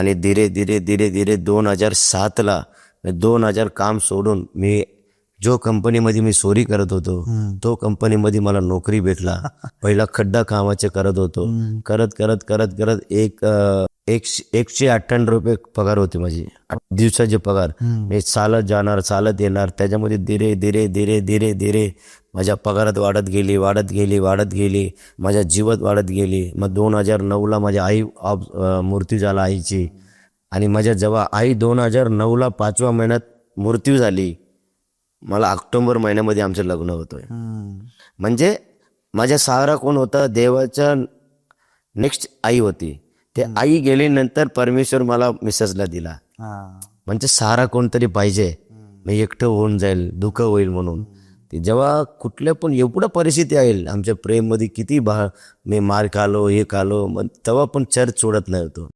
आणि धीरे धीरे धीरे धीरे 2007ला 2000 काम सोडून मी जो कंपनीमध्ये मी चोरी करत होतो तो कंपनीमध्ये मला नोकरी भेटला. पहिला खड्डा कामाचे करत होतो. करत करत करत करत 158 रुपये पगार होते माझी दिवसाचे पगार. मी चालत जाणार चालत येणार. त्याच्यामध्ये धीरे धीरे धीरे धीरे धीरे माझ्या पगारात वाढत गेली वाढत गेली वाढत गेली. माझ्या जीवात वाढत गेली. मग 2009ला माझ्या आई मृत्यू झाला आईची. आणि माझ्या जेव्हा आई 2009ला 5व्या महिन्यात मृत्यू झाली, मला ऑक्टोबर महिन्यामध्ये आमचं लग्न होतोय. म्हणजे माझ्या सहारा कोण होता? देवाच्या नेक्स्ट आई होती. ते आई गेल्यानंतर परमेश्वर मला मिसेसला दिला. म्हणजे सहारा कोणतरी पाहिजे. मी एकटं होऊन जाईल, दुःख होईल म्हणून. ते जेव्हा कुठल्या पण एवढं परिस्थिती येईल आमच्या प्रेममध्ये, किती मी मार खालो हे खालो, मग तेव्हा पण चर्च सोडत नाही होतो.